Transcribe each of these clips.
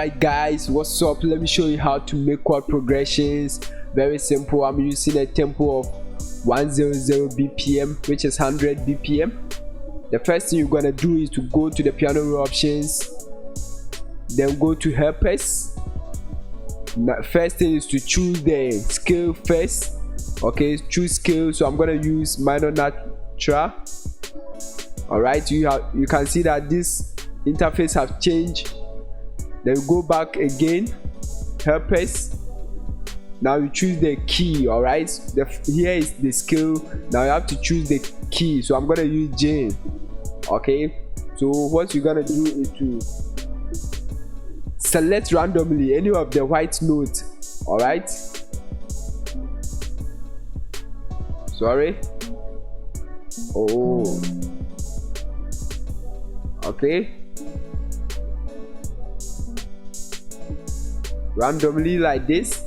Alright guys, what's up? Let me show you how to make chord progressions. Very simple. I'm using a tempo of 100 BPM, which is 100 BPM. The first thing you're gonna do is to go to the piano roll options, then go to helpers. First thing is to choose the scale first. Okay, choose scale. So I'm gonna use minor natural. Alright, you can see that this interface have changed. Then go back again, helpers. Now you choose the key. Alright, here is the scale. Now you have to choose the key, so I'm gonna use J. Okay, so what you're gonna do is to select randomly any of the white notes. Alright, sorry. Okay, randomly like this.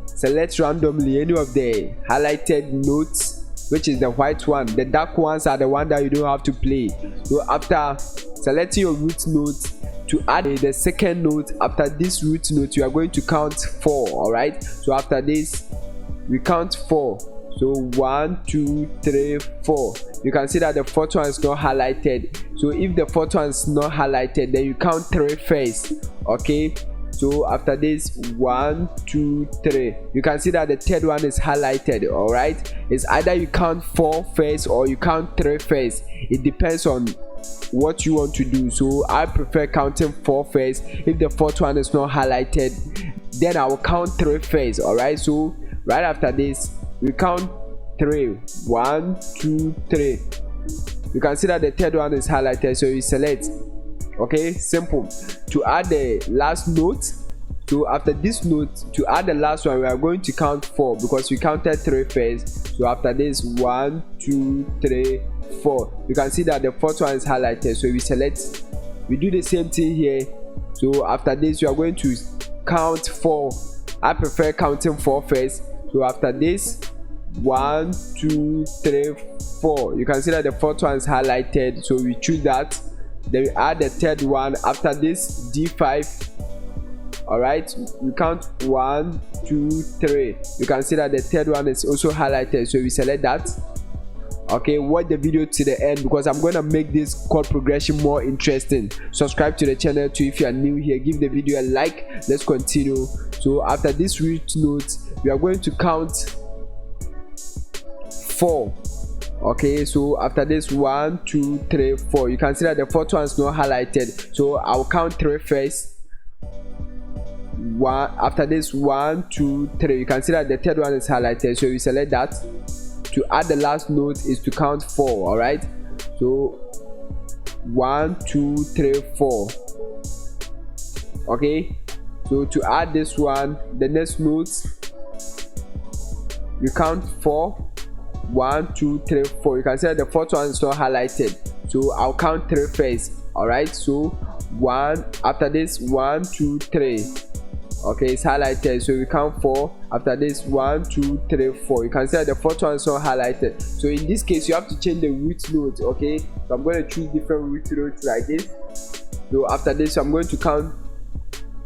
Select randomly any of the highlighted notes, which is the white one. The dark ones are the one that you don't have to play. So after selecting your root note, to add the second note after this root note, you are going to count 4. All right, so after this we count 4. So 1 2 3 4. You can see that the fourth one is not highlighted. So if the fourth one is not highlighted, then you count 3 first. Okay, so after this 1 2 3, you can see that the third one is highlighted. All right, it's either you count 4 first or you count 3 first. It depends on what you want to do. So I prefer counting 4 first. If the fourth one is not highlighted, then I will count 3 first. All right, so right after this we count 3. 1 2 3. You can see that the third one is highlighted, so you select. Okay, simple. To add the last note, so after this note, to add the last one, we are going to count 4 because we counted 3 first. So after this 1 2 3 4, you can see that the fourth one is highlighted, so we select. We do the same thing here. So after this you are going to count 4. I prefer counting 4 first. So after this 1 2 3 4, you can see that the fourth one is highlighted, so we choose that. Then we add the third one after this D5. All right, we count 1 2 3. You can see that the third one is also highlighted, so we select that. Okay, watch the video to the end because I'm going to make this chord progression more interesting. Subscribe to the channel too if you are new here. Give the video a like. Let's continue. So after this root note, we are going to count 4. Okay, so after this 1 2 3 4, you can see that the fourth one is not highlighted, so I'll count 3 first. After this 1 2 3, you can see that the third one is highlighted, so you select that. To add the last note is to count 4. All right, so 1 2 3 4. Okay, so to add this one, the next note, you count 4. 1 2 3 4. You can see that the fourth one is not highlighted, so I'll count 3 first. All right, so 1. After this 1 2 3. Okay, it's highlighted, so we count 4. After this 1 2 3 4. You can see that the fourth one is not highlighted, so in this case you have to change the root note. Okay, so I'm going to choose different root notes like this. So after this I'm going to count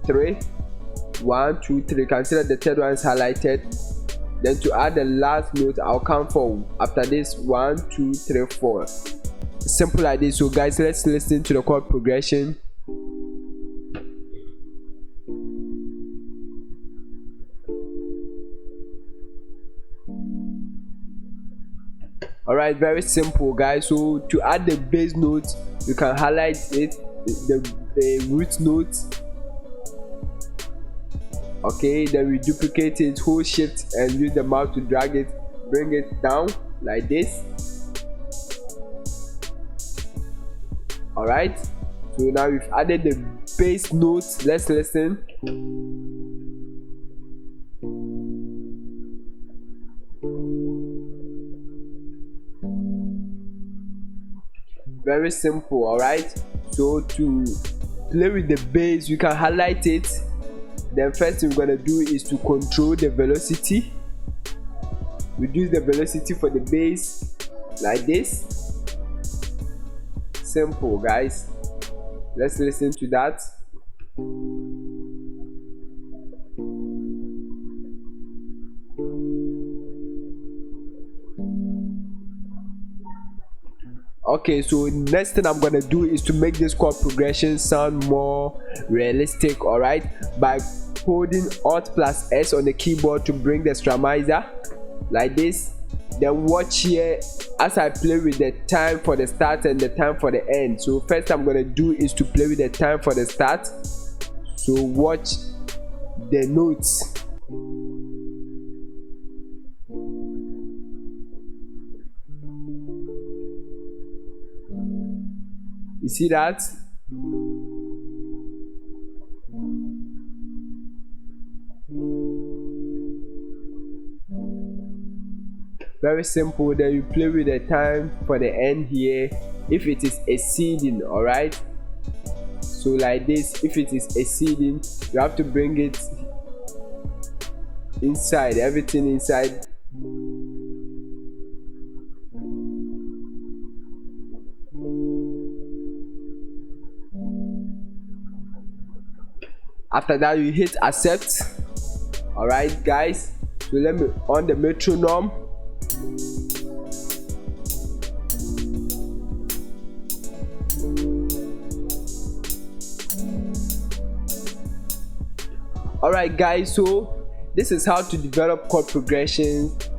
3. 1 2 3. You can see that the third one is highlighted. Then to add the last note, I'll count 4. After this 1 2 3 4. Simple like this. So guys, let's listen to the chord progression. Alright, very simple guys. So to add the bass note, you can highlight it, the root note. Okay, then we duplicate it, hold shift and use the mouse to drag it, bring it down like this. All right, so now we've added the bass notes. Let's listen. Very simple. All right, so to play with the bass, you can highlight it. Then first thing we're gonna do is to control the velocity. Reduce the velocity for the bass like this. Simple guys, let's listen to that. Okay, so next thing I'm gonna do is to make this chord progression sound more realistic, all right, by holding Alt+S on the keyboard to bring the strumizer like this. Then watch here as I play with the time for the start and the time for the end. So first I'm gonna do is to play with the time for the start. So watch the notes. You see that? Very simple. Then you play with the time for the end here if it is exceeding, all right. So like this, if it is exceeding, you have to bring it inside, everything inside. After that you hit accept. All right guys, so let me on the metronome. Alright guys, so this is how to develop chord progressions.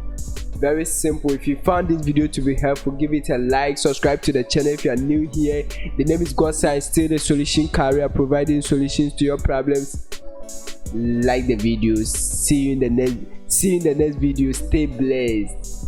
Very simple. If you found this video to be helpful, give it a like, subscribe to the channel if you are new here. The name is God's Still the Solution Career, providing solutions to your problems. Like the videos. See you in the next video. Stay blessed.